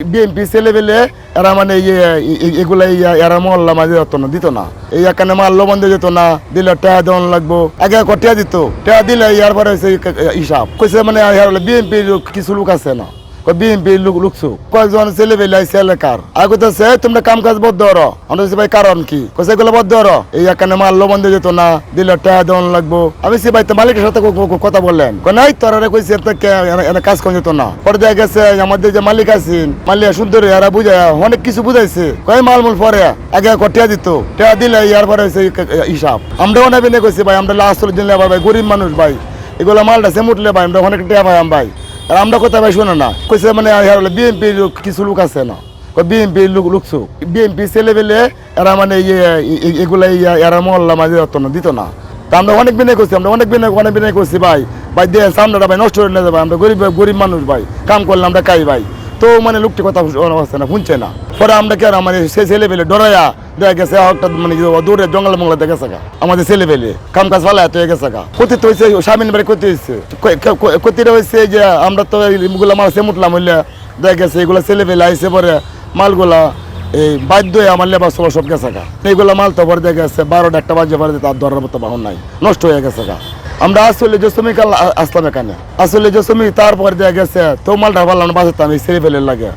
BNP ছেলে পেলে এরা মানে এগুলা এরা মহল্লা মাঝে দিত না এই এখানে মাল্য বন্ধ যেত না দিলে টাকা দেওয়ান লাগবো আগে টিয়া দিত টিয়া দিলে ইয়ার পরে হয়েছে হিসাব কইছে মানে বিএনপির কিছু লোক আছে না বিএনপি লুকছু কয়েকজন ছেলে পেলে আইসে এলাকার আগে তো তোমরা কাম কাজ বদ্ধ হরো আমরা ভাই কারণ কি কইছে এগুলো বদ্ধ হরো এই এখানে মাল্য বন্ধ যেত না দিলে টাকা দেওয়ান লাগবো আমি সে ভাই তো মালিকের সাথে কথা বললেন নাই তোরা কইছে কাজ কম যেত না পরে দেখা গেছে আমাদের যে মালিক আছেন মালিক সুন্দর এরা বুঝায় অনেক কিছু বুঝাইছে কয় মালমূল পরে আগে টিয়া দিত টিয়া দিলে ইয়ার পরে হয়েছে হিসাব আমরা অনেক বিনে কইছি ভাই আমরা আসলে দিলে ভাই গরিব মানুষ ভাই এগুলো মালটা সেমুটলে ভাই আমরা অনেক টিয়া ভাই ভাই আর আমরা কথা ভাই শোনো না কইছে মানে বিএনপির কিছু লোক আছে না বিএনপি লুকছু বিএনপি ছেলে পেলে এরা মানে এগুলা এরা মহল্লা মাঝে দিত না তা আমরা অনেক বিনয় করছি আমরা অনেক বিনয় করছি ভাই ভাই দিয়ে সামনেটা ভাই নষ্ট করে নিয়ে যাবে আমরা গরিব মানুষ ভাই কাম করলে আমরা খাই ভাই তো মানে লোকটি কথা হচ্ছে না শুনছে না পরে আমরা কেন মানে সে ছেলে পেলে ডরাইয়া দেখা গেছে হঠাৎ মানে দূরে জঙ্গল মঙ্গলা দেখে গা আমাদের ছেলে পেলে কাম কাজ ফালা হয়ে গেছে গা ক্ষতি হয়েছে স্বামীন বাড়ি ক্ষতি হয়েছে ক্ষতিটা হয়েছে যে আমরা তো এইগুলো মাল সেমুটলাম হইলে দেখা গেছে এগুলো ছেলে পেলে আইসে পরে মালগুলা এই বাধ্য হয়ে আমার লেবার সব গেছে গা এইগুলো মাল তো পরে দেখা গেছে 12টা বাজে পরে তার ধরার মতো বাহন নাই নষ্ট হয়ে গেছে গা আমরা আসলে যে শ্রমিক আসলাম এখানে আসলে যে শ্রমিক তারপর দেখা গেছে তো মালটা পারলাম বাঁচাতাম এই ছেলে পেলে লাগে